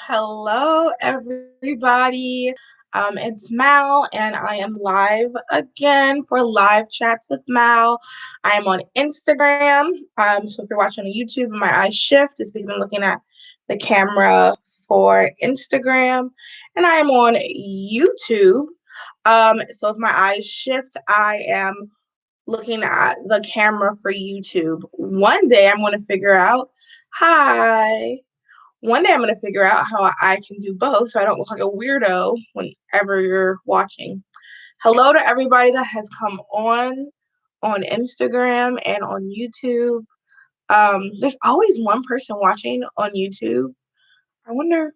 Hello, everybody. It's Mal, and I am live again for live chats with Mal. I am on Instagram. So if you're watching on YouTube and my eyes shift, it's because I'm looking at the camera for Instagram, and I am on YouTube. So if my eyes shift, I am looking at the camera for YouTube. One day I'm going to figure out. Hi. One day I'm going to figure out how I can do both so I don't look like a weirdo whenever you're watching. Hello to everybody that has come on Instagram and on YouTube. There's always one person watching on YouTube. I wonder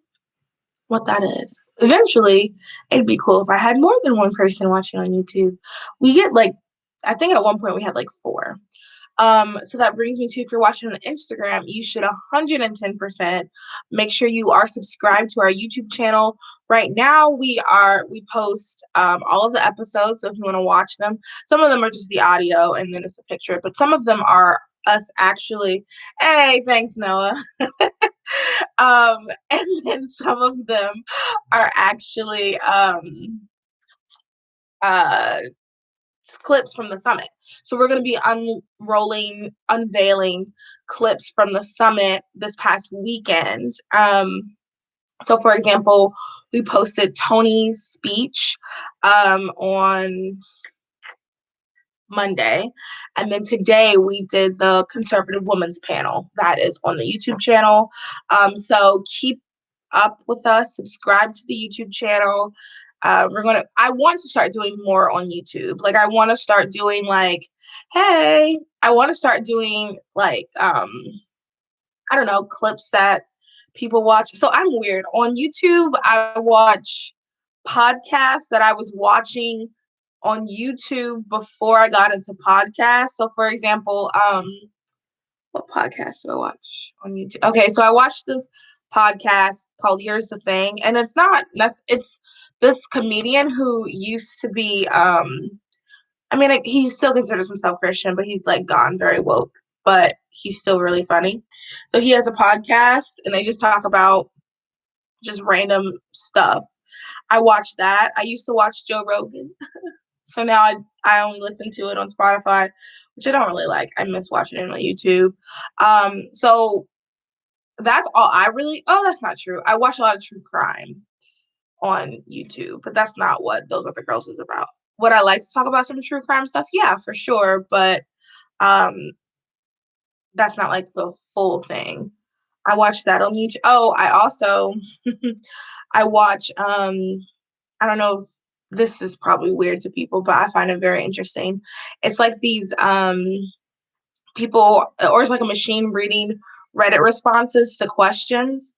what that is. Eventually, it'd be cool if I had more than one person watching on YouTube. We get like, I think at one point we had like four. So that brings me to, if you're watching on Instagram, you should 110% make sure you are subscribed to our YouTube channel. Right now we post all of the episodes. So if you want to watch them, some of them are just the audio and then it's a picture, but some of them are us actually. Hey, thanks, Noah. And then some of them are actually uh clips from the summit. So we're going to be unveiling clips from the summit this past weekend. So for example, we posted Tony's speech on Monday. And then today we did the conservative women's panel that is on the YouTube channel. So keep up with us, subscribe to the YouTube channel. I want to start doing more on YouTube. Like I want to start doing I want to start doing I don't know, clips that people watch. So I'm weird. On YouTube, I watch podcasts that I was watching on YouTube before I got into podcasts. So for example, what podcast do I watch on YouTube? Okay, so I watched this podcast called Here's the Thing, and it's this comedian who used to be he still considers himself Christian, but he's like gone very woke, but he's still really funny. So he has a podcast and they just talk about just random stuff. I watch that. I used to watch Joe Rogan. So now I only listen to it on Spotify, which I don't really like. I miss watching it on YouTube. So that's all I really. Oh, that's not true. I watch a lot of true crime on YouTube, but that's not what Those Other Girls is about. Would I like to talk about some true crime stuff? Yeah, for sure, but um, that's not like the full thing. I watch that on YouTube. Oh, I also I watch I don't know if this is probably weird to people, but I find it very interesting. It's like these people, or it's like a machine reading Reddit responses to questions,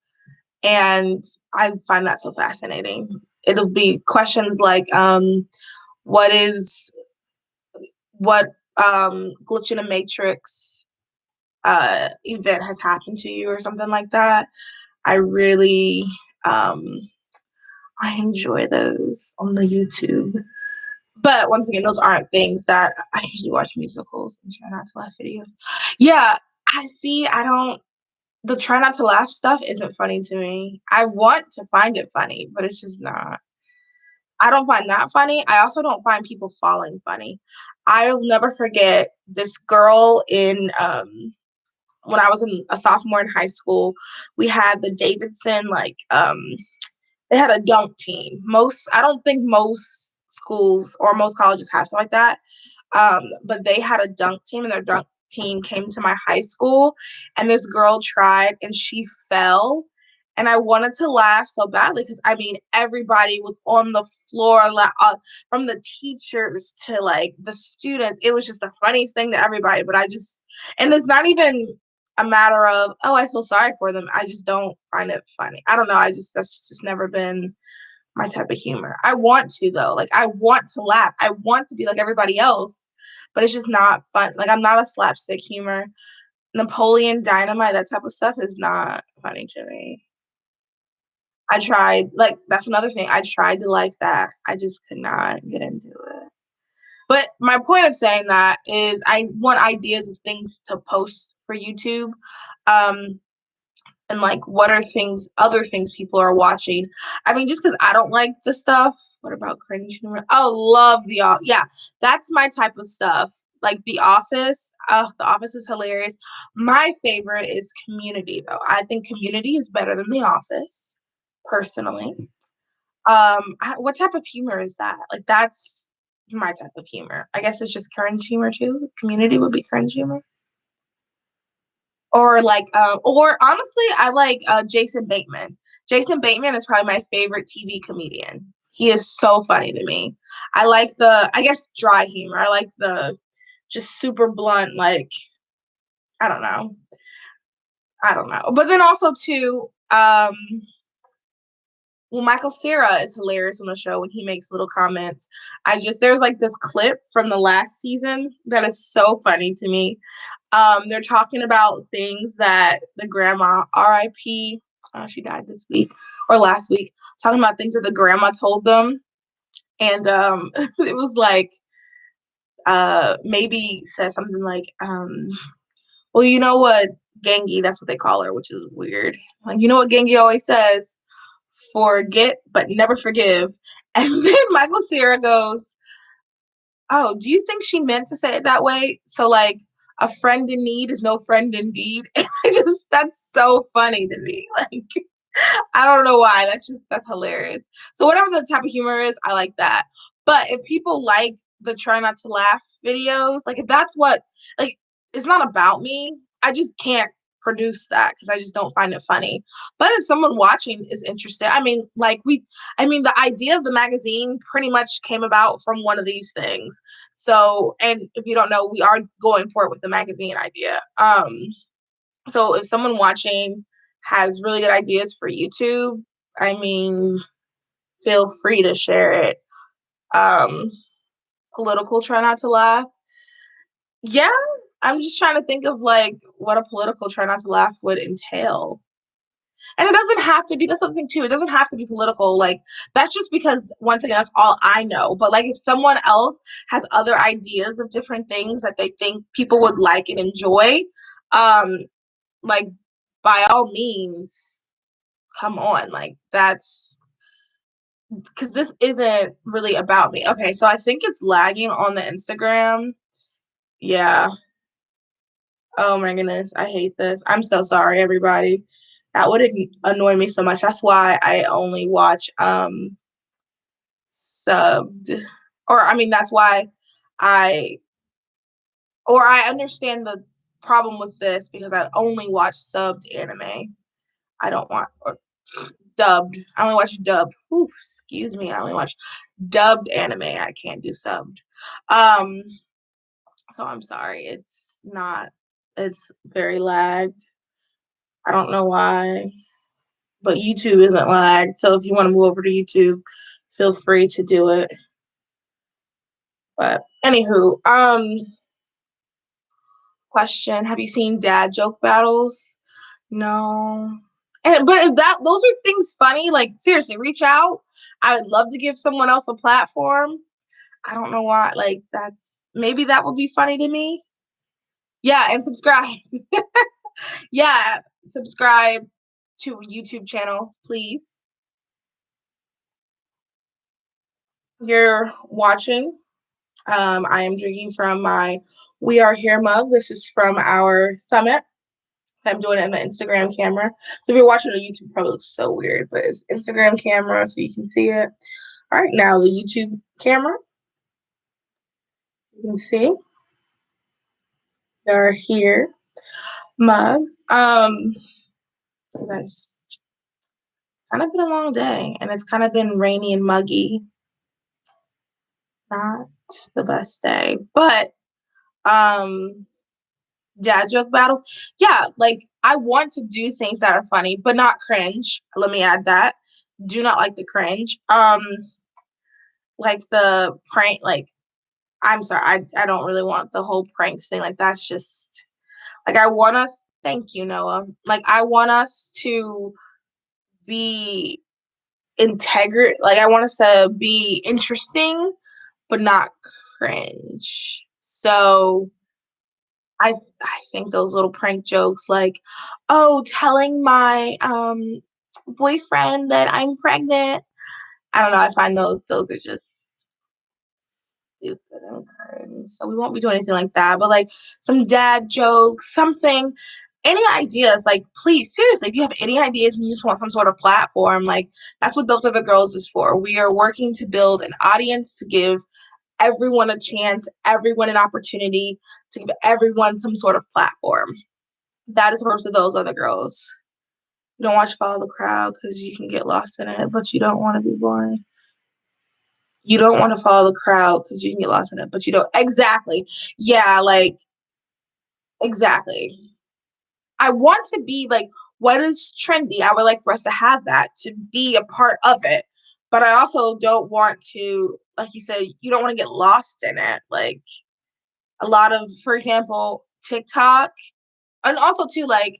and I find that so fascinating. It'll be questions like what is what glitch in a matrix event has happened to you or something like that. I really um I enjoy those on the YouTube. But once again, those aren't things that I usually watch musicals and try not to laugh videos. Yeah, I don't the try not to laugh stuff isn't funny to me. I want to find it funny, but it's just not. I don't find that funny. I also don't find people falling funny. I'll never forget this girl in when I was a sophomore in high school. We had the Davidson they had a dunk team. I don't think most schools or most colleges have stuff like that. But they had a dunk team, and their dunk team came to my high school, and this girl tried and she fell. And I wanted to laugh so badly because I mean, everybody was on the floor, from the teachers to like the students. It was just the funniest thing to everybody. And it's not even a matter of, oh, I feel sorry for them. I just don't find it funny. I don't know. That's just never been my type of humor. I want to though. Like I want to laugh. I want to be like everybody else, but it's just not fun. Like I'm not a slapstick humor. Napoleon Dynamite, that type of stuff is not funny to me. I tried, like that's another thing. I tried to like that. I just could not get into it. But my point of saying that is I want ideas of things to post for YouTube. Um, and like what are other things people are watching. I mean, just because I don't like the stuff. What about cringe humor? Oh, love yeah, that's my type of stuff. Like The Office. Oh, The Office is hilarious. My favorite is Community, though. I think Community is better than The Office, personally. What type of humor is that? Like that's my type of humor. I guess it's just cringe humor too. Community would be cringe humor. Or like, or honestly, I like Jason Bateman. Jason Bateman is probably my favorite TV comedian. He is so funny to me. I like I guess, dry humor. I like the just super blunt, like, I don't know. I don't know. But then also too, well, Michael Cera is hilarious on the show when he makes little comments. There's like this clip from the last season that is so funny to me. They're talking about things that the grandma, RIP, she died this week or last week, talking about things that the grandma told them. And it was like, maybe said something like, well, you know what, Gengi, that's what they call her, which is weird. Like, you know what Gengi always says? Forget, but never forgive. And then Michael Cera goes, oh, do you think she meant to say it that way? So like a friend in need is no friend indeed. And that's so funny to me. Like I don't know why. That's hilarious. So whatever the type of humor is, I like that. But if people like the try not to laugh videos, like if that's what, like, it's not about me. I just can't produce that because I just don't find it funny. But if someone watching is interested, I mean the idea of the magazine pretty much came about from one of these things. So, and if you don't know, we are going for it with the magazine idea. So if someone watching has really good ideas for YouTube, I mean, feel free to share it. Um, Political try not to laugh. Yeah, I'm just trying to think of like what a political try not to laugh would entail. And it doesn't have to be, that's something too. It doesn't have to be political. Like that's just because once again, that's all I know. But like if someone else has other ideas of different things that they think people would like and enjoy, um, like by all means, come on. Like that's because this isn't really about me. Okay, so I think it's lagging on the Instagram. Yeah. Oh my goodness, I hate this. I'm so sorry, everybody. That would annoy me so much. That's why I only watch subbed. Or I mean that's why I I understand the problem with this because I only watch subbed anime. I don't want or dubbed. I only watch dubbed. Ooh, excuse me. I only watch dubbed anime. I can't do subbed. Um, so I'm sorry. It's not. It's very lagged. I don't know why, but YouTube isn't lagged. So if you want to move over to YouTube, feel free to do it. But anywho, question: have you seen dad joke battles? No. But if those are things funny, like seriously, reach out. I would love to give someone else a platform. I don't know why. Like maybe that would be funny to me. Yeah, and subscribe. Yeah, subscribe to a YouTube channel, please. You're watching. I am drinking from my We Are Here mug. This is from our summit. I'm doing it in the Instagram camera. So if you're watching on YouTube, it probably looks so weird, but it's Instagram camera so you can see it. All right, now the YouTube camera. You can see they're here mug. Because I just kind of been a long day and it's kind of been rainy and muggy. Not the best day, but dad joke battles. Yeah, like I want to do things that are funny, but not cringe. Let me add that. Do not like the cringe. Like the prank, like I'm sorry, I don't really want the whole pranks thing. Like that's just like I want us. Thank you, Noah. Like I want us to be like I want us to be interesting, but not cringe. So I think those little prank jokes like, "Oh, telling my, boyfriend that I'm pregnant." I don't know, I find those are just stupid and cringe. So we won't be doing anything like that, but, like, some dad jokes, something any ideas, like, please, seriously, if you have any ideas and you just want some sort of platform, like, that's what Those Other Girls is for. We are working to build an audience, to give everyone a chance, everyone an opportunity, to give everyone some sort of platform. That is the purpose of Those Other Girls. You don't watch Follow the Crowd because you can get lost in it, but you don't want to be boring. You don't want to follow the crowd because you can get lost in it, but you don't. Exactly. Yeah, like, exactly. I want to be like, what is trendy? I would like for us to have that, to be a part of it. But I also don't want to, like you said, you don't want to get lost in it. Like, a lot of, for example, TikTok. And also too, like,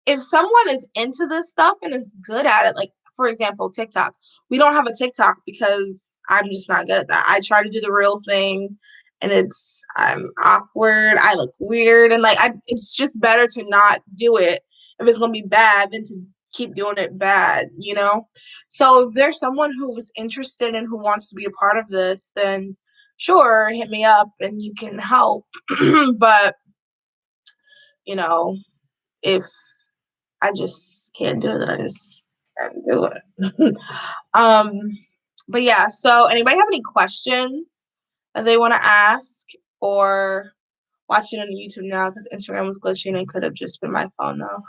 if someone is into this stuff and is good at it, like, for example, TikTok. We don't have a TikTok because I'm just not good at that. I try to do the real thing and I'm awkward, I look weird, and like it's just better to not do it if it's gonna be bad than to keep doing it bad, you know? So if there's someone who's interested and who wants to be a part of this, then sure, hit me up and you can help. But you know, if I just can't do it, then I just can't do it. um, but yeah, so anybody have any questions that they want to ask, or watching on YouTube now because Instagram was glitching and could have just been my phone though.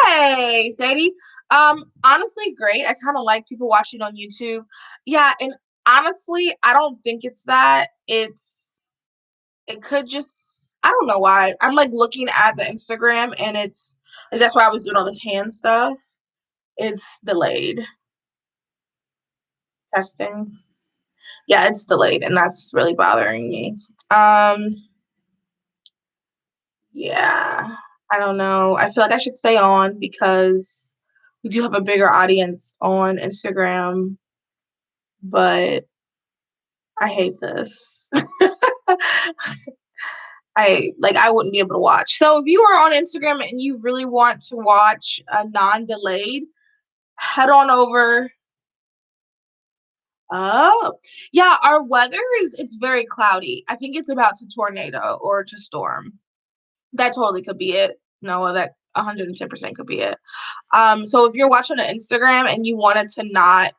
Hey, Sadie. Honestly, great. I kind of like people watching on YouTube. Yeah, and honestly, I don't think it's that. It could just, I don't know why. I'm like looking at the Instagram and it's like that's why I was doing all this hand stuff. It's delayed. Testing. Yeah, it's delayed and that's really bothering me. Um, yeah, I don't know. I feel like I should stay on because we do have a bigger audience on Instagram, but I hate this. I wouldn't be able to watch. So if you are on Instagram and you really want to watch a non-delayed, head on over. Oh, yeah, our weather it's very cloudy. I think it's about to tornado or to storm. That totally could be it. No, that 110% could be it. So if you're watching on Instagram and you want it to not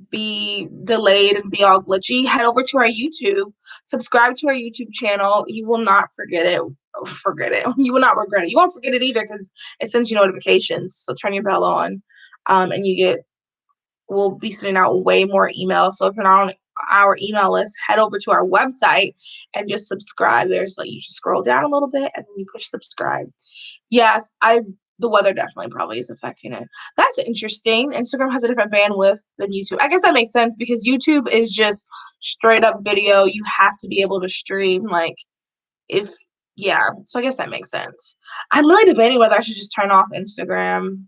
be delayed and be all glitchy, head over to our YouTube, subscribe to our YouTube channel. You will not forget it. Forget it. You will not regret it. You won't forget it either because it sends you notifications. So turn your bell on, and we'll be sending out way more emails. So if you're not on our email list, head over to our website and just subscribe. There's like you just scroll down a little bit and then you push subscribe. Yes, the weather definitely probably is affecting it. That's interesting. Instagram has a different bandwidth than YouTube. I guess that makes sense because YouTube is just straight up video. You have to be able to stream like if yeah. So I guess that makes sense. I'm really debating whether I should just turn off Instagram.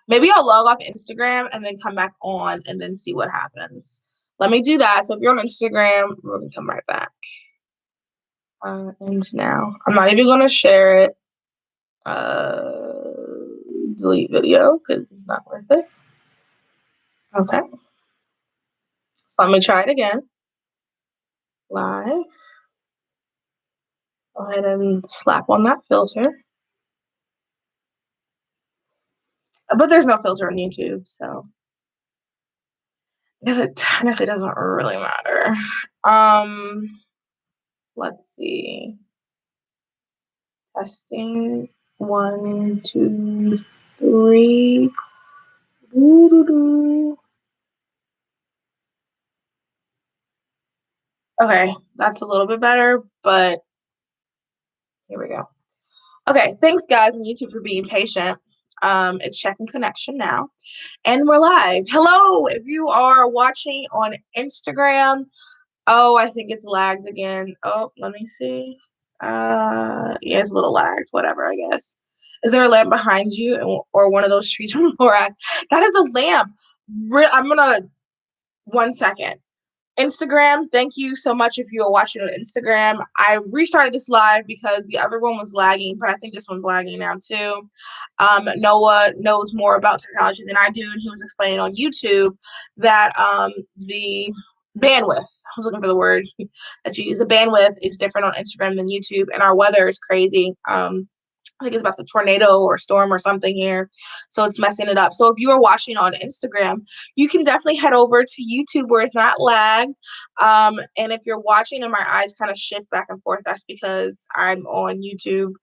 Maybe I'll log off Instagram and then come back on and then see what happens. Let me do that. So if you're on Instagram, we're gonna come right back. And now I'm not even gonna share it. Delete video because it's not worth it. Okay. So let me try it again. Live. Go ahead and slap on that filter. But there's no filter on YouTube, so I guess it technically doesn't really matter. Let's see. Testing. 1, 2, 3. Doo-doo-doo. Okay, that's a little bit better, but here we go. Okay, thanks guys on YouTube for being patient. It's checking connection now, and we're live. Hello, if you are watching on Instagram. Oh, I think it's lagged again. Oh, let me see. Yeah, it's a little lagged. Whatever, I guess. Is there a lamp behind you, or one of those trees from Lorax? That is a lamp. I'm gonna 1 second. Instagram, thank you so much if you are watching on Instagram. I restarted this live because the other one was lagging, but I think this one's lagging now too. Noah knows more about technology than I do, and he was explaining on YouTube that the bandwidth, I was looking for the word that you use, the bandwidth is different on Instagram than YouTube, and our weather is crazy. I think it's about the tornado or storm or something here. So it's messing it up. So if you are watching on Instagram, you can definitely head over to YouTube where it's not lagged. And if you're watching and my eyes kind of shift back and forth, that's because I'm on YouTube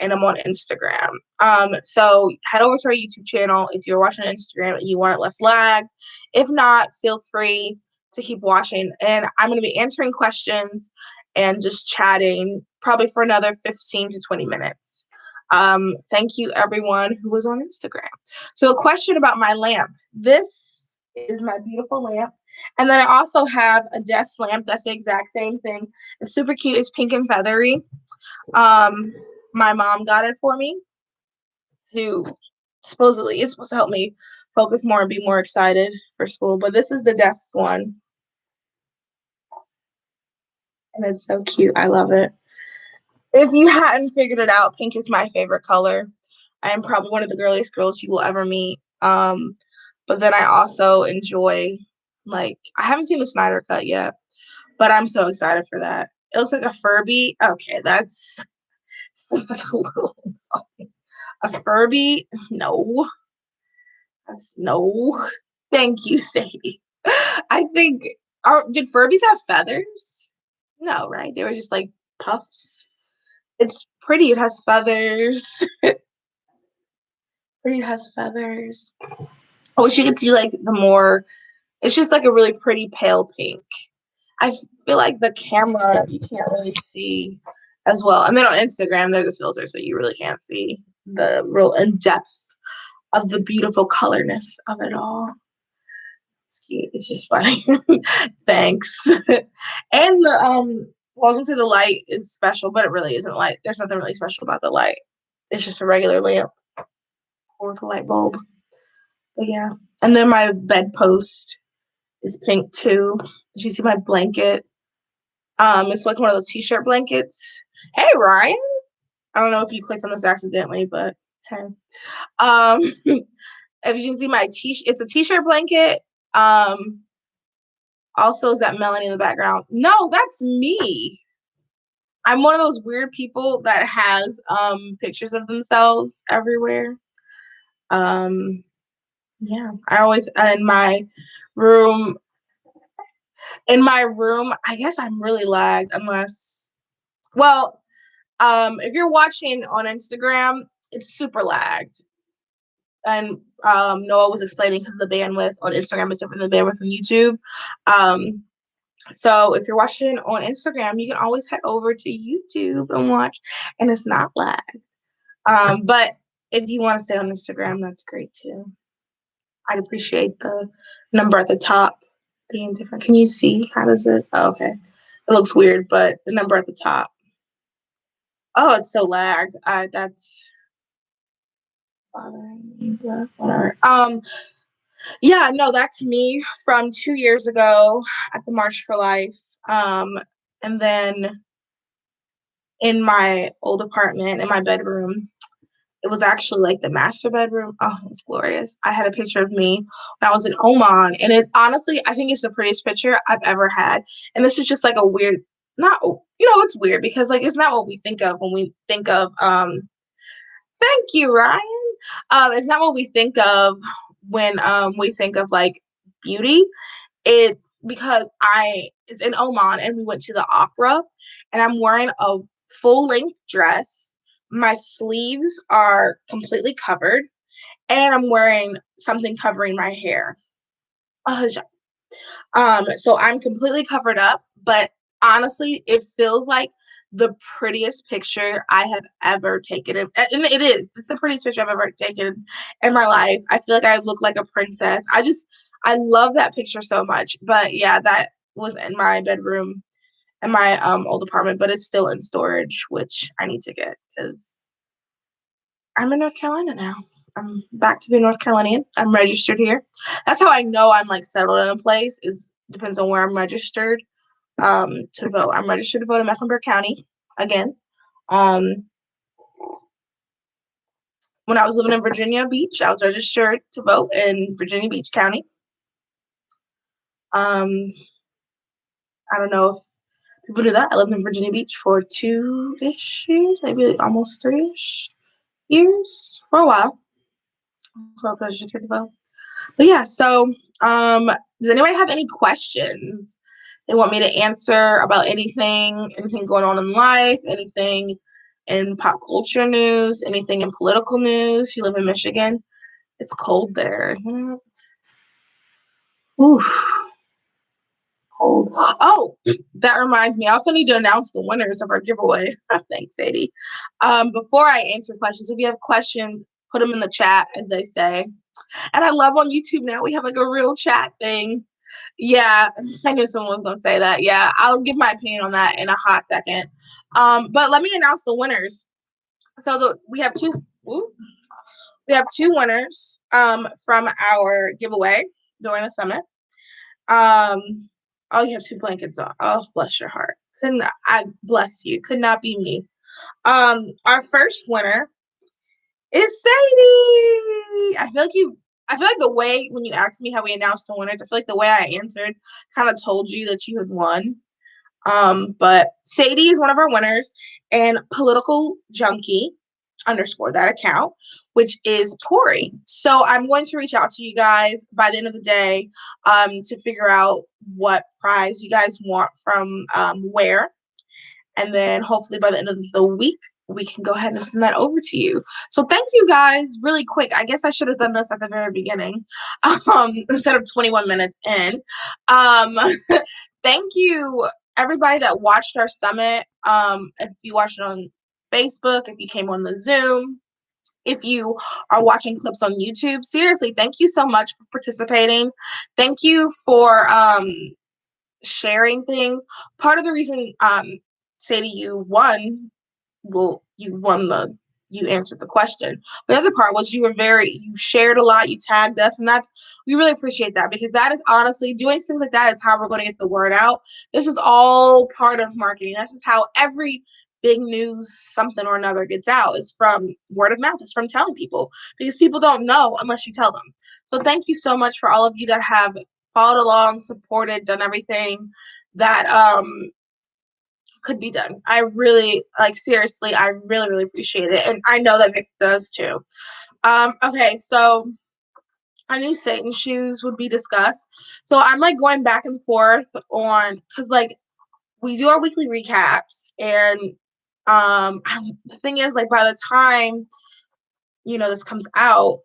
and I'm on Instagram. So head over to our YouTube channel if you're watching on Instagram and you want it less lagged. If not, feel free to keep watching. And I'm going to be answering questions and just chatting probably for another 15 to 20 minutes. Thank you everyone who was on Instagram. So a question about my lamp. This is my beautiful lamp. And then I also have a desk lamp. That's the exact same thing. It's super cute. It's pink and feathery. My mom got it for me to supposedly it's supposed to help me focus more and be more excited for school. But this is the desk one. And it's so cute. I love it. If you hadn't figured it out, pink is my favorite color. I am probably one of the girliest girls you will ever meet. But then I also enjoy, like, I haven't seen the Snyder Cut yet, but I'm so excited for that. It looks like a Furby. Okay, that's that's a little insulting. A Furby? No. That's no. Thank you, Sadie. I think did Furbies have feathers? No, right? They were just like puffs. It's pretty. It has feathers. Pretty. It has feathers. I wish you could see like the more. It's just like a really pretty pale pink. I feel like the camera you can't really see as well. And then on Instagram there's a filter, so you really can't see the real in depth of the beautiful colorness of it all. It's cute. It's just funny. Thanks. And the well, I was gonna say the light is special, but it really isn't light. There's nothing really special about the light. It's just a regular lamp with a light bulb. But yeah. And then my bedpost is pink too. Did you see my blanket? It's like one of those t-shirt blankets. Hey Ryan. I don't know if you clicked on this accidentally, but hey. If you can see my it's a t-shirt blanket. Also, is that Melanie in the background? No, that's me. I'm one of those weird people that has pictures of themselves everywhere. Yeah, I always room in my room, I guess I'm really lagged unless well, if you're watching on Instagram, it's super lagged. And Noah was explaining because the bandwidth on Instagram is different than the bandwidth on YouTube. So if you're watching on Instagram, you can always head over to YouTube and watch, and it's not lagged. But if you want to stay on Instagram, that's great too. I'd appreciate the number at the top being different. Can you see? How does it? Oh, okay. It looks weird, but the number at the top. Oh, it's so lagged. That's bothering me, but whatever. Yeah, no, that's me from 2 years ago at the March for Life. And then in my old apartment, in my bedroom, it was actually like the master bedroom. Oh, it's glorious. I had a picture of me when I was in Oman. And it's honestly, I think it's the prettiest picture I've ever had. And this is just like a weird, not, it's weird because like it's not what we think of when we think of, thank you, Ryan. It's not what we think of when we think of like beauty. It's because it's in Oman and we went to the opera and I'm wearing a full length dress. My sleeves are completely covered and I'm wearing something covering my hair. A hijab. So I'm completely covered up, but honestly, it feels like the prettiest picture I have ever taken. And it is. It's the prettiest picture I've ever taken in my life. I feel like I look like a princess. I love that picture so much. But yeah, that was in my bedroom in my old apartment, but it's still in storage, which I need to get because I'm in North Carolina now. I'm back to being North Carolinian. I'm registered here. That's how I know I'm like settled in a place is depends on where I'm registered to vote. I'm registered to vote in Mecklenburg County again. When I was living in Virginia Beach, I was registered to vote in Virginia Beach County. I don't know if people do that. I lived in Virginia Beach for 2-ish years, maybe almost 3-ish years, for a while. So I was registered to vote. But yeah, so does anybody have any questions they want me to answer about anything going on in life, anything in pop culture news, anything in political news? You live in Michigan. It's cold there, isn't it? Oof. Cold. Oh, that reminds me. I also need to announce the winners of our giveaway. Thanks, Sadie. Before I answer questions, if you have questions, put them in the chat, as they say. And I love on YouTube now we have like a real chat thing. Yeah, I knew someone was going to say that. Yeah, I'll give my opinion on that in a hot second. But let me announce the winners. So we have two winners from our giveaway during the summit. Oh, you have 2 blankets on. Oh, bless your heart. I bless you. Could not be me. Our first winner is Sadie. I feel like the way when you asked me how we announced the winners, I feel like the way I answered kind of told you that you had won. But Sadie is one of our winners, and Political Junkie _ that account, which is Tori. So I'm going to reach out to you guys by the end of the day to figure out what prize you guys want from where. And then hopefully by the end of the week, we can go ahead and send that over to you. So thank you guys really quick. I guess I should have done this at the very beginning instead of 21 minutes in. Thank you, everybody that watched our summit. If you watched it on Facebook, if you came on the Zoom, if you are watching clips on YouTube, seriously, thank you so much for participating. Thank you for sharing things. Part of the reason Sadie, you answered the question. The other part was you shared a lot, you tagged us, and we really appreciate that, because that is honestly, doing things like that is how we're going to get the word out. This is all part of marketing. This is how every big news, something or another, gets out. It's from word of mouth. It's from telling people, because people don't know unless you tell them. So thank you so much for all of you that have followed along, supported, done everything that could be done. I really, seriously, I really, really appreciate it. And I know that Vic does too. Okay, so I knew Satan shoes would be discussed. So I'm going back and forth on, because we do our weekly recaps, and the thing is, by the time this comes out,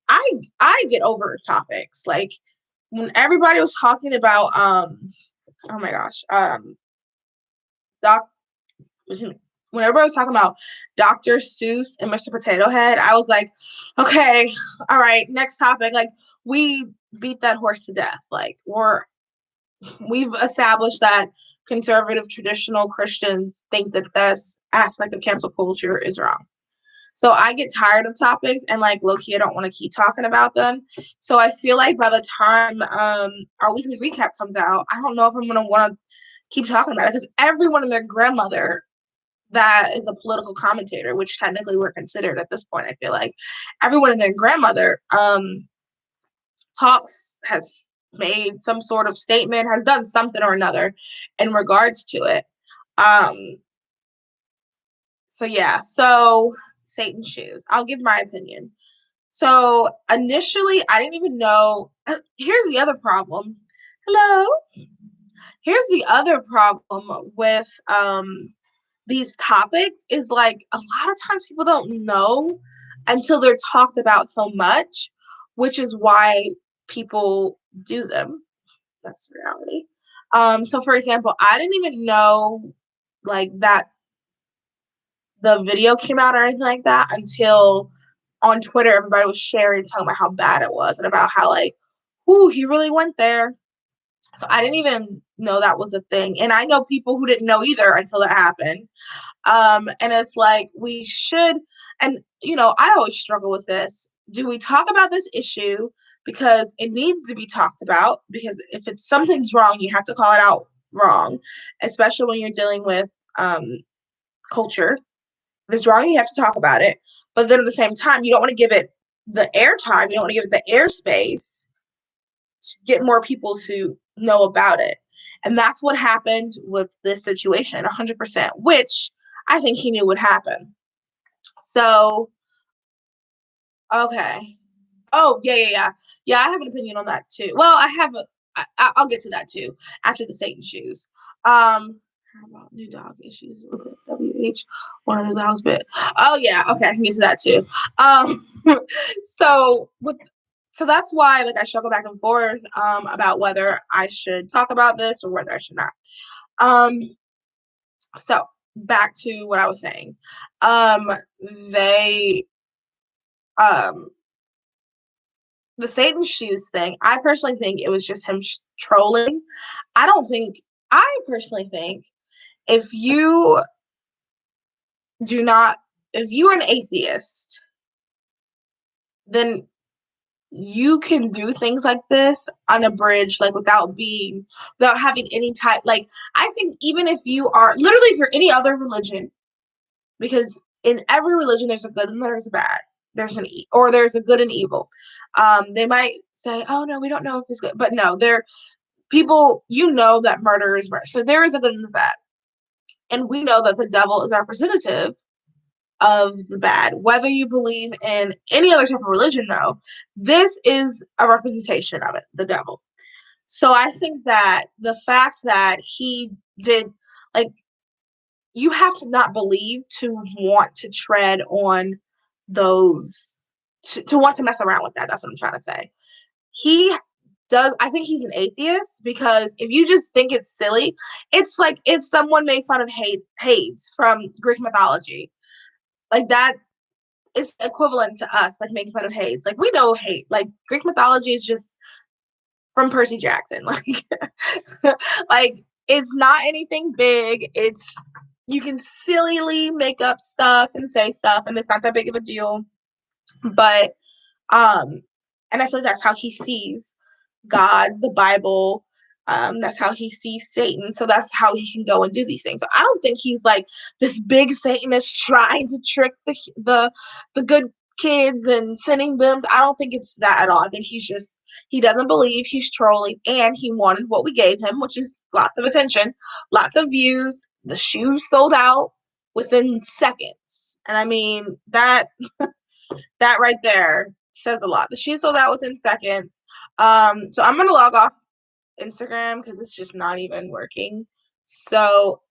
I get over topics. When everybody was talking about oh my gosh, when everybody was talking about Dr. Seuss and Mr. Potato Head, I was like, okay, all right, next topic. We beat that horse to death. We've established that conservative, traditional Christians think that this aspect of cancel culture is wrong. So I get tired of topics, and low-key, I don't want to keep talking about them. So I feel like by the time our weekly recap comes out, I don't know if I'm going to want to keep talking about it, because everyone and their grandmother that is a political commentator, which technically we're considered at this point, I feel like everyone and their grandmother has made some sort of statement, has done something or another in regards to it. So Satan shoes. I'll give my opinion. So initially, I didn't even know. Here's the other problem. Hello. Here's the other problem with these topics is a lot of times people don't know until they're talked about so much, which is why people do them. That's the reality. So for example, I didn't even know that the video came out or anything like that until on Twitter everybody was sharing, talking about how bad it was and about how he really went there. So I didn't even know that was a thing. And I know people who didn't know either until it happened. And it's we should, and I always struggle with this. do we talk about this issue because it needs to be talked about? Because if it's something's wrong, you have to call it out wrong, especially when you're dealing with culture. If it's wrong, you have to talk about it. But then at the same time, you don't want to give it the airtime. You don't want to give it the airspace to get more people to know about it. And that's what happened with this situation, 100%, which I think he knew would happen. So, okay. Oh, yeah. Yeah, I have an opinion on that too. Well, I'll get to that too after the Satan shoes. How about new dog issues with it? WH, one of the dogs bit. Oh yeah, okay, I can get to that too. Um, so with so that's why like I struggle back and forth about whether I should talk about this or whether I should not. Um, so back to what I was saying. They um the Satan shoes thing, I personally think it was just him trolling. I don't think, I personally think if you do not, if you're an atheist, then you can do things like this unabridged, like without having any type, like, I think even if you are, literally, if you're any other religion, because in every religion there's a good and there's a bad. There's a good and evil. They might say, "Oh no, we don't know if it's good," but no, people, that murder is murder. So there is a good and the bad. And we know that the devil is representative of the bad. Whether you believe in any other type of religion, though, this is a representation of it, the devil. So I think that the fact that he did, like, you have to not believe to want to tread on those, to want to mess around with that. That's what I'm trying to say. He I think he's an atheist, because if you just think it's silly, it's like if someone made fun of Hades from Greek mythology. Like, that is equivalent to us, like, making fun of Hades. Like, we know hate. Like, Greek mythology is just from Percy Jackson. Like, like, it's not anything big. It's, you can sillily make up stuff and say stuff, and it's not that big of a deal. But and I feel like that's how he sees God, the Bible. That's how he sees Satan. So that's how he can go and do these things. So I don't think he's like this big Satanist trying to trick the good kids and sending them. I don't think it's that at all. I think he doesn't believe, he's trolling, and he wanted what we gave him, which is lots of attention, lots of views. The shoes sold out within seconds. And I mean, that right there says a lot. The shoes sold out within seconds. So I'm gonna log off Instagram because it's just not even working. So,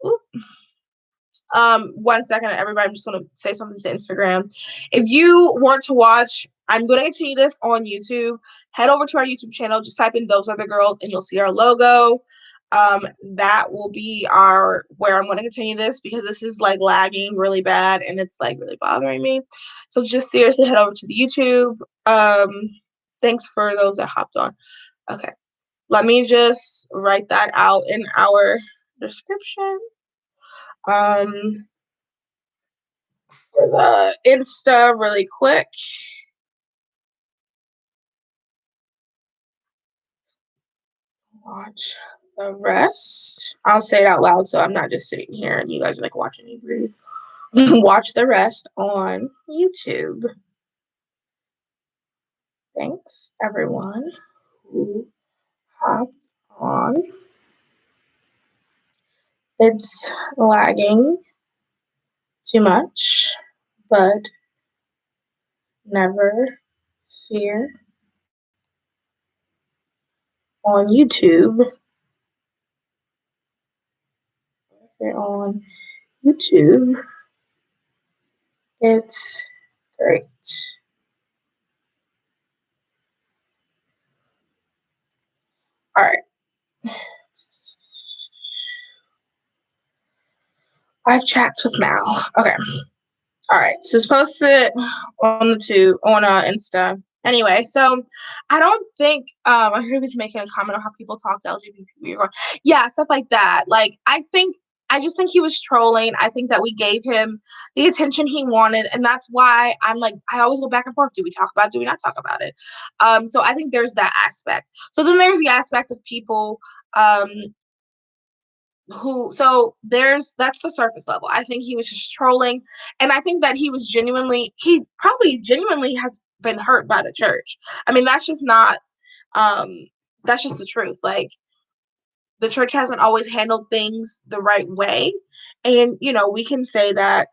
1 second, everybody. I'm just gonna say something to Instagram. If you want to watch, I'm gonna continue this on YouTube. Head over to our YouTube channel. Just type in "Those Other Girls" and you'll see our logo. That will be where I'm going to continue this, because this is like lagging really bad and it's like really bothering me. So just seriously head over to the YouTube. Thanks for those that hopped on. Okay. Let me just write that out in our description. For the Insta really quick. Watch the rest. I'll say it out loud so I'm not just sitting here and you guys are like watching me breathe. Watch the rest on YouTube. Thanks, everyone who hopped on. It's lagging too much, but never fear. On YouTube, if you're on YouTube, it's great. All right. Live chats with Mal. Okay. All right. So it's posted on Insta. Anyway, so I don't think I heard he was making a comment on how people talk to LGBT people. Yeah, stuff like that. Like, I think I just think he was trolling. I think that we gave him the attention he wanted, and that's why I'm like, I always go back and forth. Do we talk about it? Do we not talk about it? So I think there's that aspect. So then there's the aspect of people um, that's the surface level. I think he was just trolling, and I think that he probably genuinely has been hurt by the church. I mean, that's just not um, that's just the truth. Like, the church hasn't always handled things the right way. And, we can say that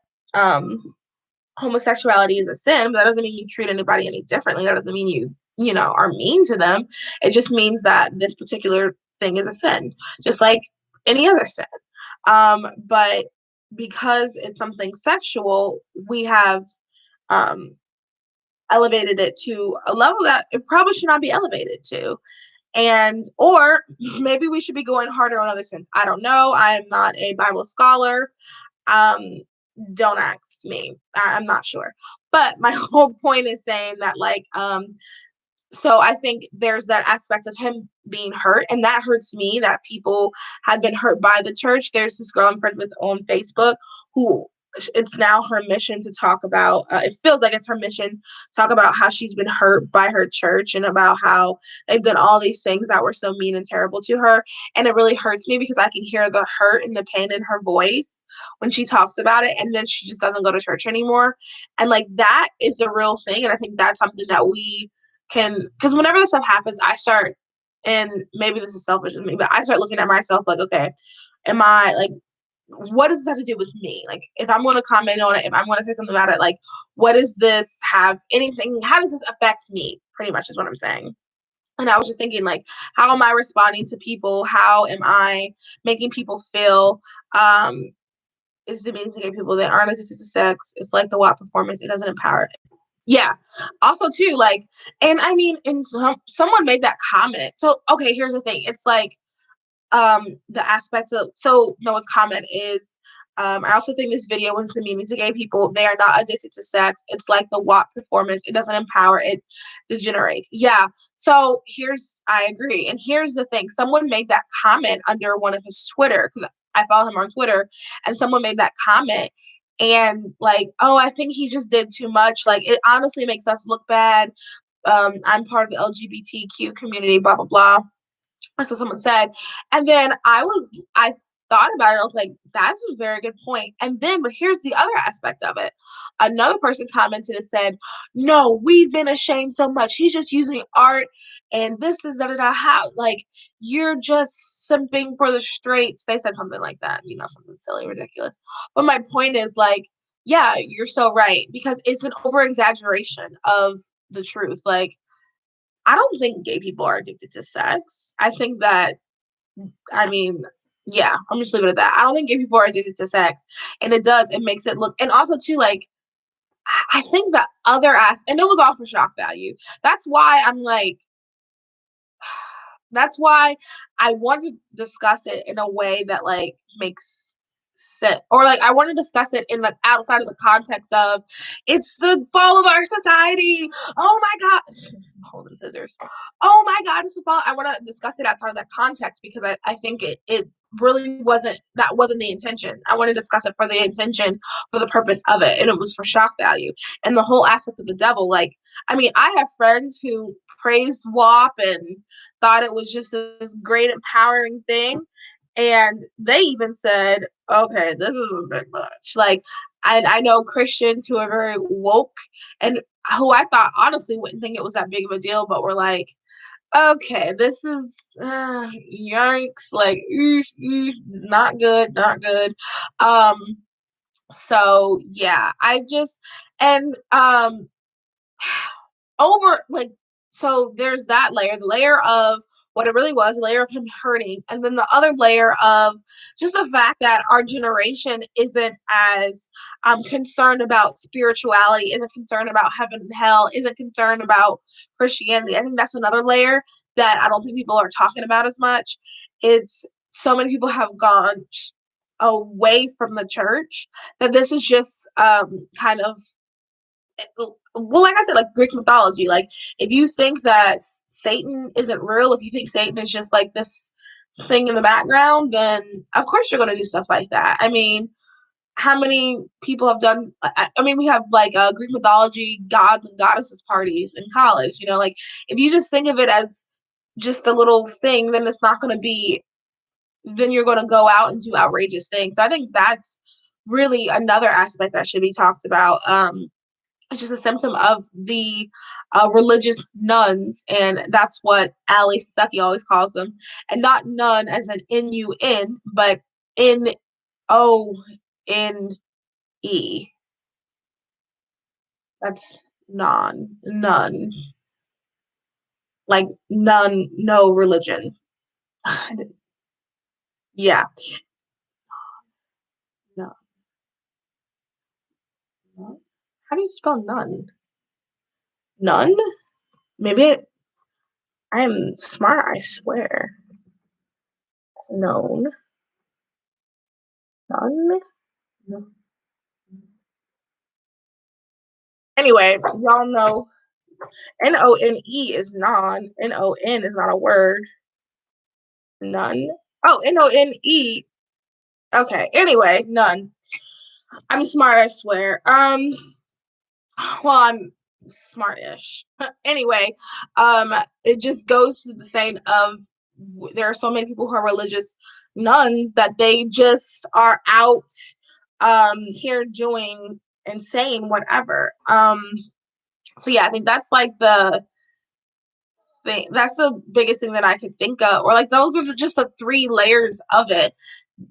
homosexuality is a sin, but that doesn't mean you treat anybody any differently. That doesn't mean you are mean to them. It just means that this particular thing is a sin, just like any other sin. But because it's something sexual, we have um, elevated it to a level that it probably should not be elevated to. Or maybe we should be going harder on other sins. I don't know. I am not a Bible scholar. Um, don't ask me. I'm not sure. But my whole point is saying that, like, so I think there's that aspect of him being hurt, and that hurts me that people had been hurt by the church. There's this girl I'm friends with on Facebook who it's now her mission to talk about, it feels like it's her mission to talk about how she's been hurt by her church and about how they've done all these things that were so mean and terrible to her. And it really hurts me because I can hear the hurt and the pain in her voice when she talks about it, and then she just doesn't go to church anymore. And like, that is a real thing. And I think that's something that we because whenever this stuff happens, I start, and maybe this is selfish of me, but I start looking at myself like, okay, am I like, what does this have to do with me? Like, if I'm going to comment on it, if I'm going to say something about it, like, what does this have anything? How does this affect me? Pretty much is what I'm saying. And I was just thinking, like, how am I responding to people? How am I making people feel? Is demeaning people that aren't addicted to sex. It's like the WAP performance. It doesn't empower. Yeah. Also, too, like, and I mean, and someone made that comment. So, okay, here's the thing. It's like, the aspect of, so Noah's comment is, I also think this video was demeaning to gay people. They are not addicted to sex. It's like the WAP performance. It doesn't empower, it degenerates. Yeah. So I agree. And here's the thing. Someone made that comment under one of his Twitter, because I follow him on Twitter, and someone made that comment and like, oh, I think he just did too much. Like, it honestly makes us look bad. I'm part of the LGBTQ community, blah, blah, blah. That's what someone said. And then I thought about it. I was like, that's a very good point. And then, but here's the other aspect of it. Another person commented and said, no, we've been ashamed so much. He's just using art and this is da da da. How, like, you're just simping for the straights. They said something like that, something silly, ridiculous. But my point is, like, yeah, you're so right, because it's an over exaggeration of the truth. Like, I don't think gay people are addicted to sex. I think that, I mean, yeah, I'm just leaving it at that. I don't think gay people are addicted to sex. And it makes it look, and also too, like, I think the other and it was all for shock value. That's why I'm like, that's why I want to discuss it in a way that, like, makes sense, or like I want to discuss it in, like, outside of the context of it's the fall of our society. Oh my god, I'm holding scissors. Oh my god, it's the fall. I want to discuss it outside of that context because I think it really wasn't the intention. I want to discuss it for the intention, for the purpose of it, and it was for shock value and the whole aspect of the devil. Like, I mean, I have friends who praised WAP and thought it was just this great empowering thing. And they even said, okay, this is a bit much. Like, I know Christians who are very woke and who I thought honestly wouldn't think it was that big of a deal, but were like, okay, this is yikes, like, not good, not good. So yeah, I just, and over, like, so there's that layer, the layer of what it really was, a layer of him hurting, and then the other layer of just the fact that our generation isn't as concerned about spirituality, isn't concerned about heaven and hell, isn't concerned about Christianity. I think that's another layer that I don't think people are talking about as much. It's so many people have gone away from the church that this is just kind of, well, like I said, like Greek mythology. Like, if you think that Satan isn't real, if you think Satan is just like this thing in the background, then of course you're going to do stuff like that. I mean, how many people have done, I mean, we have like Greek mythology gods and goddesses parties in college, you know, like if you just think of it as just a little thing, then it's not going to be, then you're going to go out and do outrageous things. So I think that's really another aspect that should be talked about. It's just a symptom of the religious nuns, and that's what Ali Stuckey always calls them, and not nun as an N-U-N, but N-O-N-E. That's nun, like none, no religion. Yeah, no, no. How do you spell none? None? Maybe I am smart, I swear. Known. None? No. Anyway, y'all know N-O-N-E is non. N-O-N is not a word. None. Oh, N-O-N-E. Okay. Anyway, none. I'm smart, I swear. Well, I'm smartish. Anyway, it just goes to the saying of there are so many people who are religious nuns that they just are out here doing and saying whatever. So yeah, I think that's like the thing. That's the biggest thing that I could think of, or like those are just the three layers of it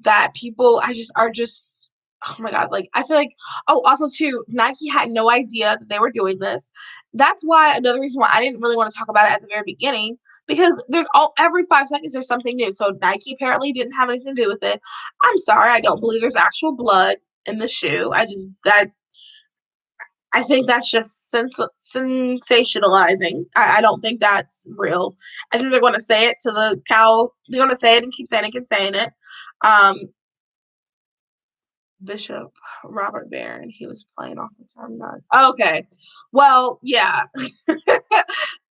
that people I just are just, oh my god, like I feel like, oh, also too, Nike had no idea that they were doing this. That's why another reason why I didn't really want to talk about it at the very beginning, because there's all every 5 seconds there's something new. So Nike apparently didn't have anything to do with it. I'm sorry, I don't believe there's actual blood in the shoe. I think that's just sensationalizing. I don't think that's real. I think they're going to say it to the cow. They're going to say it and keep saying it and saying it. Um, Bishop Robert Barron, he was playing off the term none. Okay. Well, yeah.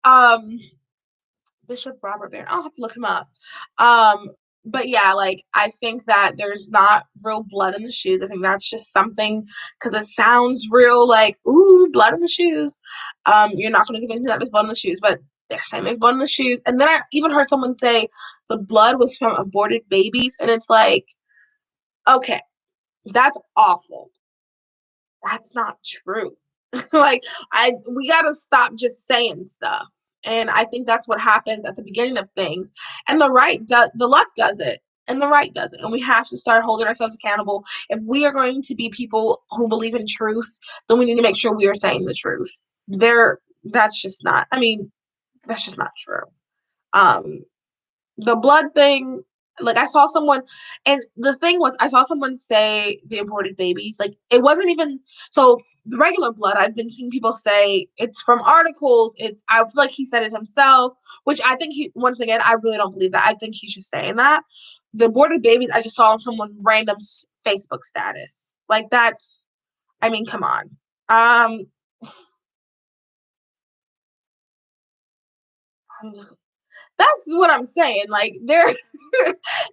um, Bishop Robert Barron. I'll have to look him up. But yeah, like I think that there's not real blood in the shoes. I think that's just something because it sounds real, like ooh, blood in the shoes. You're not going to convince me that there's blood in the shoes, but they're saying there's blood in the shoes. And then I even heard someone say the blood was from aborted babies, and it's like, okay, that's awful. That's not true. Like we got to stop just saying stuff. And I think that's what happens at the beginning of things. And the left does it. And the right does it. And we have to start holding ourselves accountable. If we are going to be people who believe in truth, then we need to make sure we are saying the truth. That's just not, I mean, that's just not true. Um, the blood thing, like I saw someone, and the thing was I saw someone say the aborted babies, like it wasn't even, so the regular blood I've been seeing people say it's from articles. I feel like he said it himself, which I think he, once again, I really don't believe that. I think he's just saying that. The aborted babies I just saw on someone random Facebook status, like that's, I mean, come on. um That's what I'm saying. Like there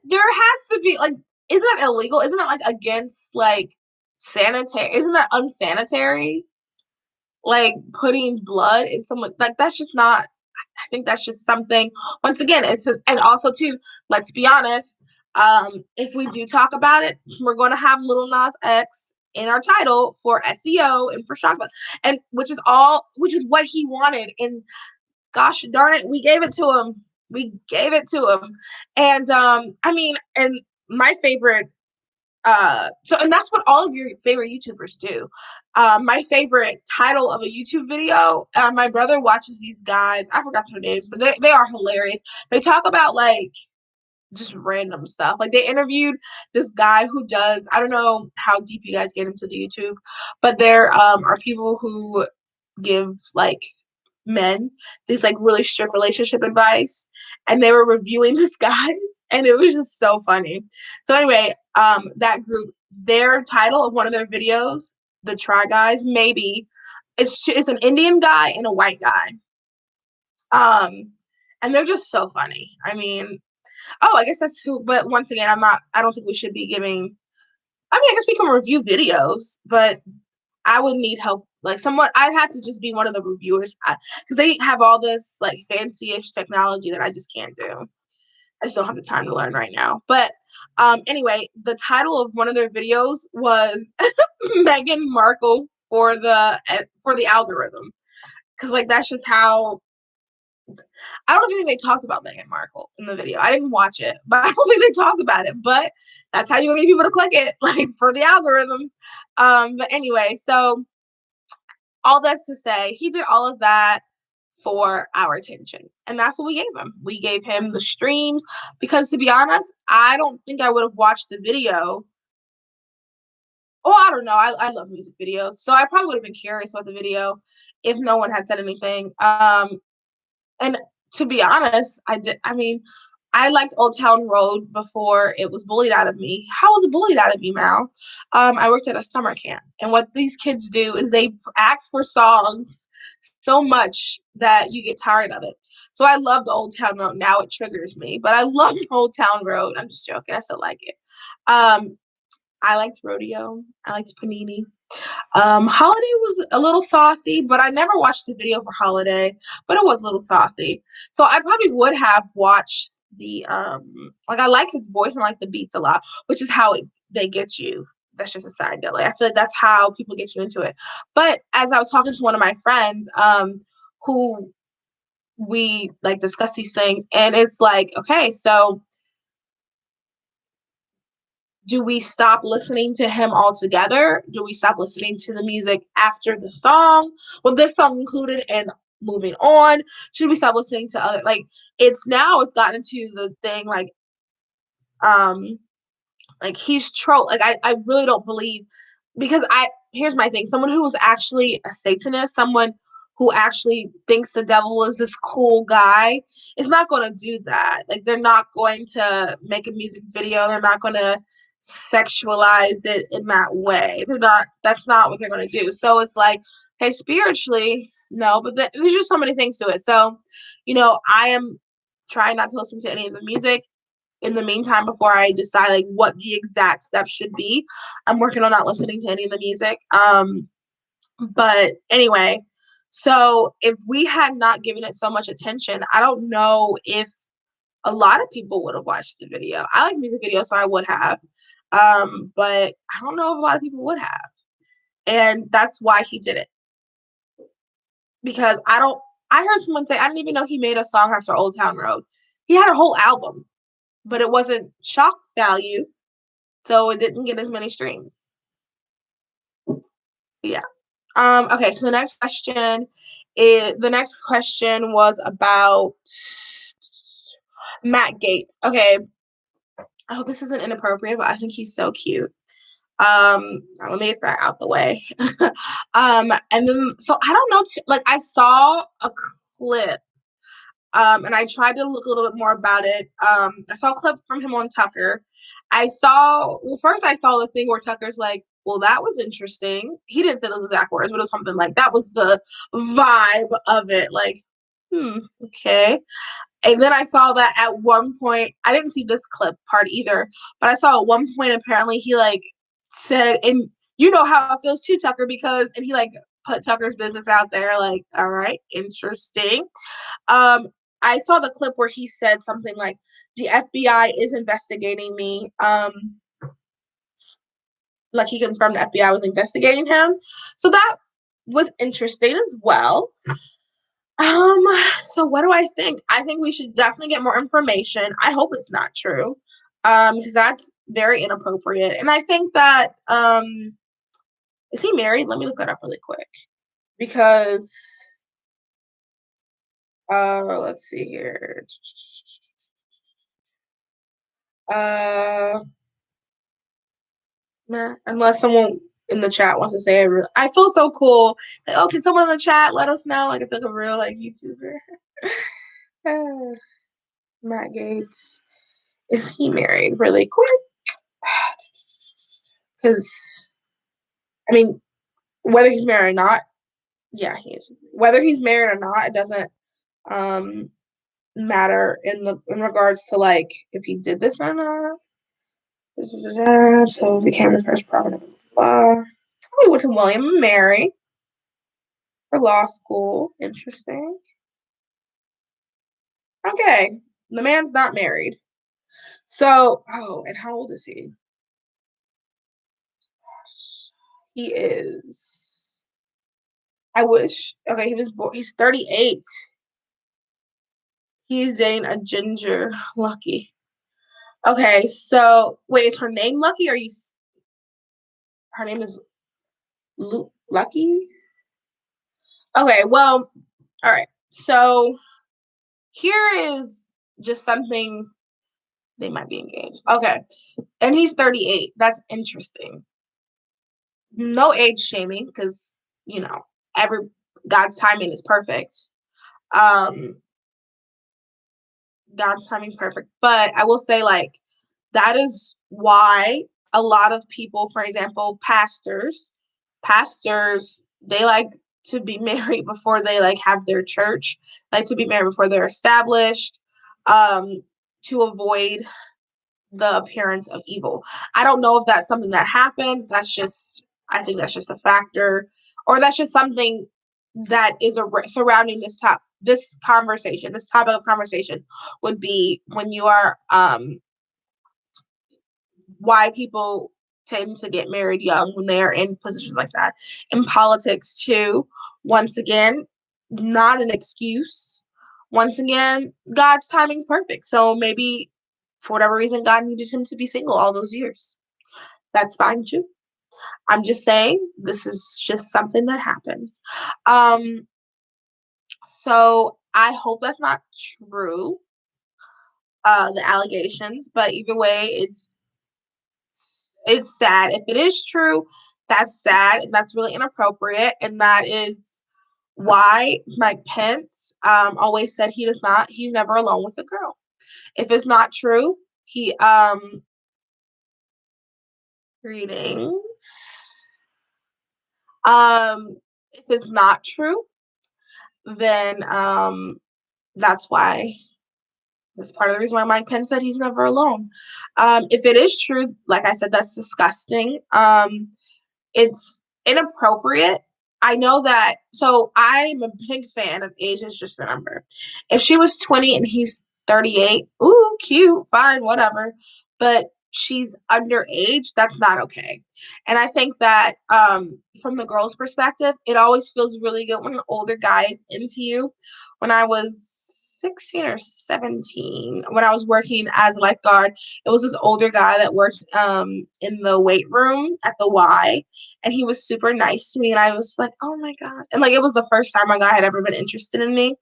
there has to be like, isn't that illegal? Isn't that like against like sanitary? Isn't that unsanitary? Like putting blood in someone, like that's just not, I think that's just something, once again, and also too, let's be honest, if we do talk about it, we're going to have Little Nas X in our title for SEO and for shock, and which is what he wanted, and gosh darn it, we gave it to him. We gave it to him. And I mean, and my favorite, and that's what all of your favorite YouTubers do. My favorite title of a YouTube video, my brother watches these guys, I forgot their names, but they are hilarious. They talk about like just random stuff. Like they interviewed this guy who does, I don't know how deep you guys get into the YouTube, but there are people who give like men this like really strict relationship advice, and they were reviewing this guys, and it was just so funny. So anyway, that group, their title of one of their videos, the Try Guys, maybe it's an Indian guy and a white guy, um and they're just so funny. I mean, Oh, I guess that's who. But once again, I'm not. I don't think we should be giving. I mean, I guess we can review videos, but I would need help. Like someone, I'd have to just be one of the reviewers because they have all this like fancy-ish technology that I just can't do. I just don't have the time to learn right now. But anyway, the title of one of their videos was Meghan Markle for the algorithm. Because like that's just how I don't even think they talked about Meghan Markle in the video. I didn't watch it, but I don't think they talked about it. But that's how you get people to click it, like for the algorithm. But anyway, so all that's to say, he did all of that for our attention. And that's what we gave him. We gave him the streams because, to be honest, I don't think I would have watched the video. Oh, I don't know. I love music videos. So I probably would have been curious about the video if no one had said anything. And to be honest, I did. I mean, I liked Old Town Road before it was bullied out of me. How was it bullied out of me, Mal? I worked at a summer camp, and what these kids do is they ask for songs so much that you get tired of it. So I love the Old Town Road. Now it triggers me, but I love Old Town Road. I'm just joking. I still like it. I liked Rodeo. I liked Panini. Holiday was a little saucy, but I never watched the video for Holiday, but it was a little saucy. So I probably would have watched the like I like his voice and like the beats a lot, which is how they get you. That's just a side note. Like I feel like that's how people get you into it. But as I was talking to one of my friends, who we like discuss these things, and it's like, okay, so do we stop listening to him altogether? Do we stop listening to the music after the song? Well, this song included and moving on. Should we stop listening to other like it's gotten to the thing um like he's troll like I really don't believe because I here's my thing. Someone who is actually a Satanist, someone who actually thinks the devil is this cool guy is not going to do that. Like they're not going to make a music video. They're not going to sexualize it in that way. They're not. That's not what they're going to do. So it's like, hey, spiritually, no, but there's just so many things to it. So, I am trying not to listen to any of the music in the meantime before I decide like what the exact steps should be. I'm working on not listening to any of the music. But anyway, so if we had not given it so much attention, I don't know if a lot of people would have watched the video. I like music videos, so I would have. But I don't know if a lot of people would have. And that's why he did it. Because I heard someone say, I didn't even know he made a song after Old Town Road. He had a whole album, but it wasn't shock value, so it didn't get as many streams. So yeah. Okay, so the next question was about Matt Gaetz. Okay. I hope this isn't inappropriate, but I think he's so cute. Let me get that out the way. And then so I don't know, like I saw a clip, and I tried to look a little bit more about it. I saw a clip from him on Tucker. First I saw the thing where Tucker's like, well, that was interesting. He didn't say those exact words, but it was something like that was the vibe of it. Like, okay. And then I saw that at one point, I didn't see this clip part either, but I saw at one point apparently he like said, and you know how it feels too, Tucker, and he like put Tucker's business out there, like, all right, interesting. I saw the clip where he said something like, the FBI is investigating me. Like he confirmed the FBI was investigating him. So that was interesting as well. So what do I think? I think we should definitely get more information. I hope it's not true. Because that's very inappropriate. And I think that is he married? Let me look that up really quick. Because let's see here. Unless someone in the chat wants to say it, I feel so cool. Like, oh, can someone in the chat let us know? Like I feel like a real like YouTuber. Matt Gaetz. Is he married? Really quick. Because I mean, whether he's married or not, yeah, he is. Whether he's married or not, it doesn't matter in regards to like if he did this or not. So became the first prominent. We went to William and Mary for law school. Interesting. Okay, the man's not married. So, and how old is he? He is. I wish. Okay, he was born. He's 38. He's dating a ginger. Lucky. Okay, so wait, is her name Lucky? Or you? Her name is Lucky. Okay, well, all right. So here is just something. They might be engaged. Okay, and he's 38. That's interesting. No age shaming because every God's timing is perfect. Um, God's timing is perfect, but I will say like that is why a lot of people, for example, pastors, they like to be married before they like have their church, like to be married before they're established, to avoid the appearance of evil. I don't know if that's something that happened. I think that's just a factor, or that's just something that is surrounding this conversation. This topic of conversation would be when you are why people tend to get married young when they are in positions like that. In politics too, once again, not an excuse. Once again, God's timing's perfect. So maybe for whatever reason, God needed him to be single all those years. That's fine too. I'm just saying this is just something that happens. So I hope that's not true, the allegations, but either way, it's sad. If it is true, that's sad and that's really inappropriate. And that is why Mike Pence always said he's never alone with a girl. If it's not true, he greetings. If it's not true, then that's why that's part of the reason why Mike Pence said he's never alone. If it is true, like I said, that's disgusting. It's inappropriate. I know that. So I'm a big fan of age is just a number. If she was 20 and he's 38, ooh, cute, fine, whatever. But she's underage, that's not okay. And I think that from the girl's perspective, it always feels really good when an older guy is into you. When I was 16 or 17, when I was working as a lifeguard, it was this older guy that worked in the weight room at the Y, and he was super nice to me, and I was like, oh my god, and like it was the first time a guy had ever been interested in me.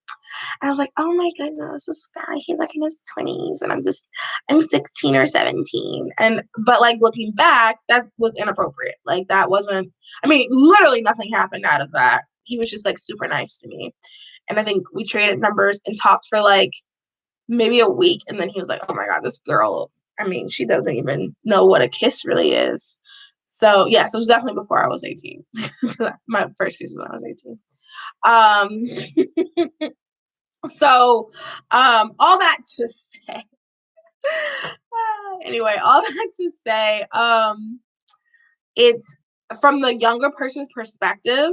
And I was like, oh my goodness, this guy, he's like in his 20s, and I'm 16 or 17. And but like looking back, that was inappropriate. Like that wasn't, I mean, literally nothing happened out of that. He was just like super nice to me. And I think we traded numbers and talked for like maybe a week. And then he was like, oh my God, this girl, I mean, she doesn't even know what a kiss really is. So, yes, it was definitely before I was 18. My first kiss was when I was 18. All that to say, anyway, all that to say, it's from the younger person's perspective,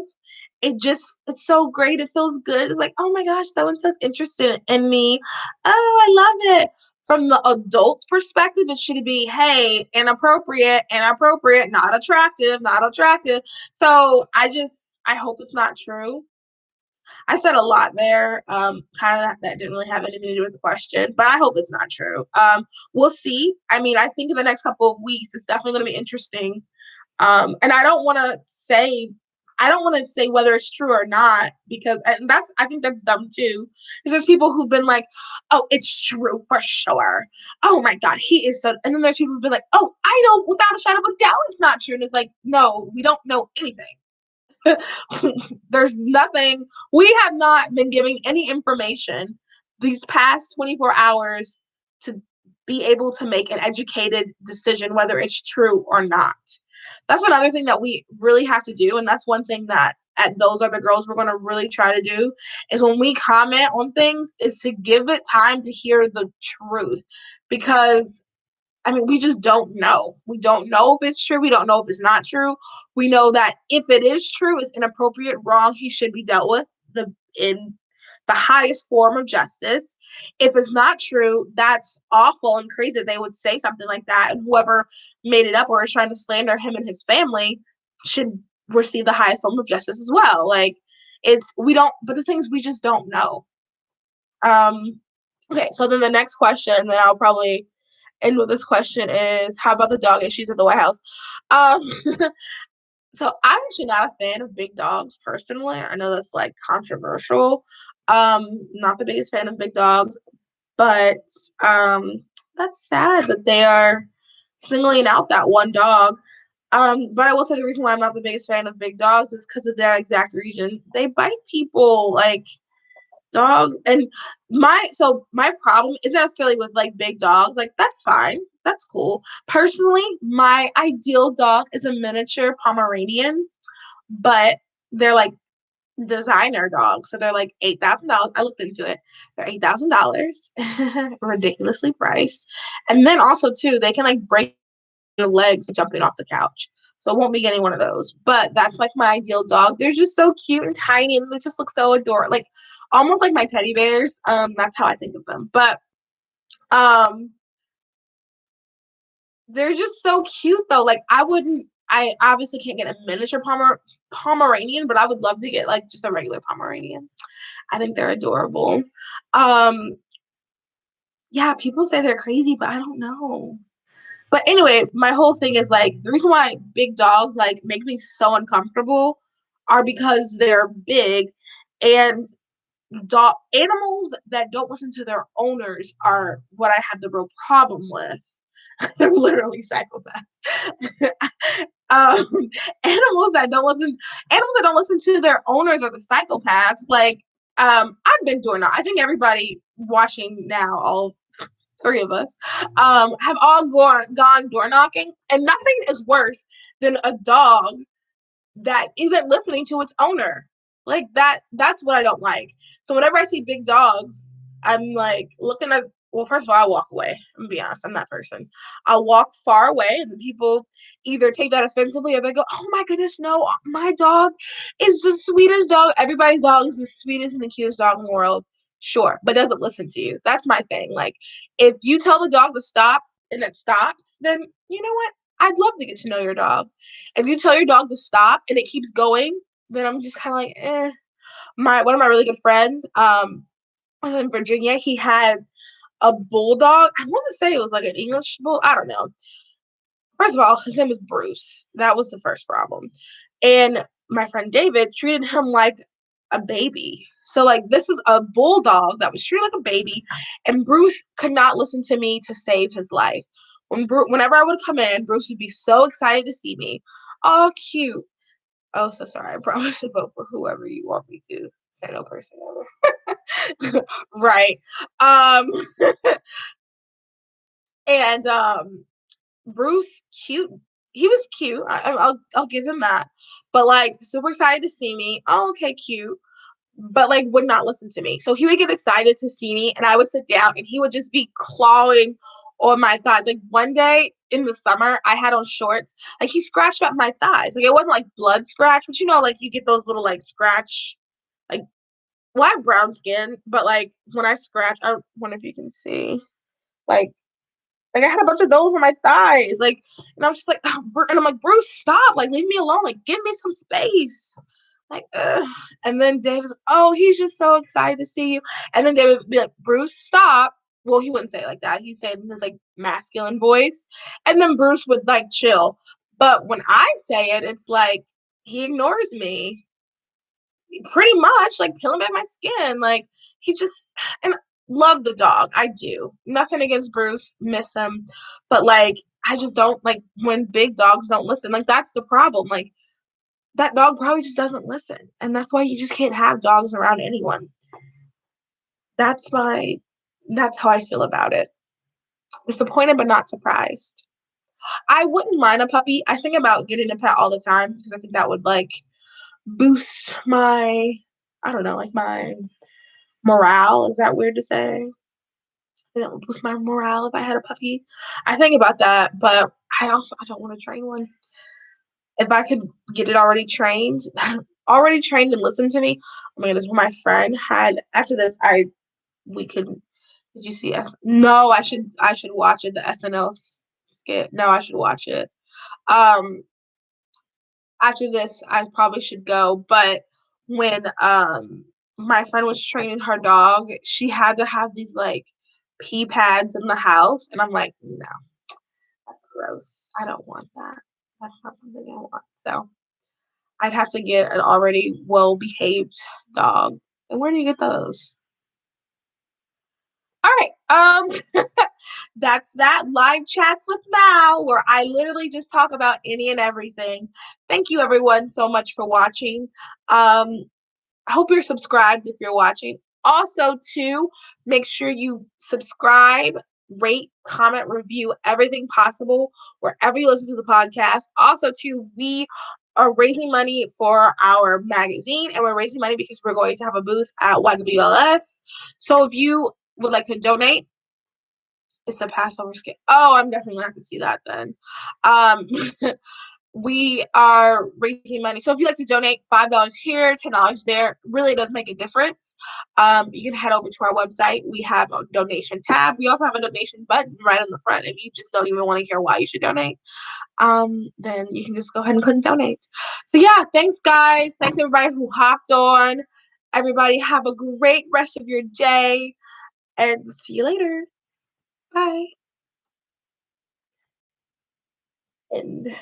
it's so great. It feels good. It's like, oh my gosh, so and so's interested in me. Oh, I love it. From the adult's perspective, it should be, hey, inappropriate, not attractive, not attractive. So I hope it's not true. I said a lot there, kind of that didn't really have anything to do with the question, but I hope it's not true. We'll see. I mean, I think in the next couple of weeks, it's definitely going to be interesting. And I don't want to say whether it's true or not, because I think that's dumb too. Because there's people who've been like, oh, it's true for sure. Oh my God, he is so. And then there's people who've been like, oh, I know without a shadow of a doubt it's not true. And it's like, no, we don't know anything. There's nothing. We have not been giving any information these past 24 hours to be able to make an educated decision whether it's true or not. That's another thing that we really have to do, and that's one thing that at those other girls we're going to really try to do is when we comment on things is to give it time to hear the truth, because I mean, we just don't know. We don't know if it's true. We don't know if it's not true. We know that if it is true, it's inappropriate, wrong. He should be dealt with in the highest form of justice. If it's not true, that's awful and crazy that they would say something like that. And whoever made it up or is trying to slander him and his family should receive the highest form of justice as well. Like, we don't, but the things we just don't know. Okay, so then the next question, and then I'll probably end with this question is, how about the dog issues at the White House? Um, so I'm actually not a fan of big dogs personally. I know that's like controversial. Not the biggest fan of big dogs, but that's sad that they are singling out that one dog. But I will say the reason why I'm not the biggest fan of big dogs is because of that exact reason. They bite people. Like, dog and my problem isn't necessarily with like big dogs. Like, that's fine, that's cool. Personally, my ideal dog is a miniature Pomeranian, but they're like designer dogs, so they're like $8,000. I looked into it. They're $8,000. Ridiculously priced. And then also too, they can like break your legs jumping off the couch. So I won't be getting one of those. But that's like my ideal dog. They're just so cute and tiny, and they just look so adorable. Like almost like my teddy bears. That's how I think of them. But um they're just so cute though. Like I obviously can't get a miniature Pomeranian, but I would love to get like just a regular Pomeranian. I think they're adorable. Um yeah, people say they're crazy, but I don't know. But anyway, my whole thing is like the reason why big dogs like make me so uncomfortable are because they're big, and dog animals that don't listen to their owners are what I have the real problem with. They're literally psychopaths. um, animals that don't listen to their owners are the psychopaths. Like, I've been doing that. I think everybody watching now, all three of us, have all gone door knocking, and nothing is worse than a dog that isn't listening to its owner. Like that's what I don't like. So whenever I see big dogs, I'm like looking at, well, first of all, I'll walk away. I'm gonna be honest, I'm that person. I'll walk far away, and the people either take that offensively or they go, oh my goodness, no, my dog is the sweetest dog. Everybody's dog is the sweetest and the cutest dog in the world. Sure, but doesn't listen to you. That's my thing. Like, if you tell the dog to stop and it stops, then you know what? I'd love to get to know your dog. If you tell your dog to stop and it keeps going, then I'm just kind of like, eh. One of my really good friends, was in Virginia. He had a bulldog. I want to say it was like an English bull. I don't know. First of all, his name was Bruce. That was the first problem. And my friend David treated him like a baby. So like this is a bulldog that was treated like a baby, and Bruce could not listen to me to save his life. Whenever I would come in, Bruce would be so excited to see me. Oh, cute. Oh, so sorry. I promise to vote for whoever you want me to. Say no person ever. Right. Um, and Bruce, cute. He was cute. I'll give him that. But like super excited to see me. Oh, okay, cute. But like would not listen to me. So he would get excited to see me, and I would sit down, and he would just be clawing on my thighs. Like one day in the summer, I had on shorts. Like he scratched up my thighs. Like it wasn't like blood scratch, but you know, like you get those little like scratch. Like, well, I have brown skin, but like when I scratch, I wonder if you can see. Like I had a bunch of those on my thighs. Like, and I'm just like, oh, and I'm like, Bruce, stop! Like, leave me alone. Like, give me some space. Like, ugh. And then David's, oh, he's just so excited to see you. And then David would be like, Bruce, stop. Well, he wouldn't say it like that. He'd say it in his like masculine voice. And then Bruce would like chill. But when I say it, it's like he ignores me pretty much, like peeling back my skin. Like he just, and love the dog. I do. Nothing against Bruce, miss him. But like I just don't like when big dogs don't listen. Like that's the problem. Like that dog probably just doesn't listen. And that's why you just can't have dogs around anyone. That's my that's how I feel about it. Disappointed but not surprised. I wouldn't mind a puppy. I think about getting a pet all the time because I think that would like boost my, I don't know, like my morale. Is that weird to say? That would boost my morale if I had a puppy. I think about that, but I don't want to train one. If I could get it already trained and listen to me. Oh my goodness, my friend had after this we could did you see us? No, I should watch it, the SNL skit. No, I should watch it. Um After this I probably should go, but when my friend was training her dog, she had to have these like pee pads in the house and I'm like, no, that's gross. I don't want that. That's not something I want. So I'd have to get an already well behaved dog. And where do you get those? All right. That's that live chats with Mal, where I literally just talk about any and everything. Thank you everyone so much for watching. I hope you're subscribed if you're watching. Also, too, make sure you subscribe, rate, comment, review everything possible wherever you listen to the podcast. Also, too, we are raising money for our magazine, and we're raising money because we're going to have a booth at YWLS. So if you would like to donate, it's a Passover skit. Oh, I'm definitely gonna have to see that then. Um, we are raising money. So if you'd like to donate $5 here, $10 there, really does make a difference. You can head over to our website. We have a donation tab. We also have a donation button right on the front. If you just don't even want to hear why you should donate, then you can just go ahead and put and donate. So yeah, thanks guys. Thanks everybody who hopped on. Everybody have a great rest of your day and see you later. Bye. And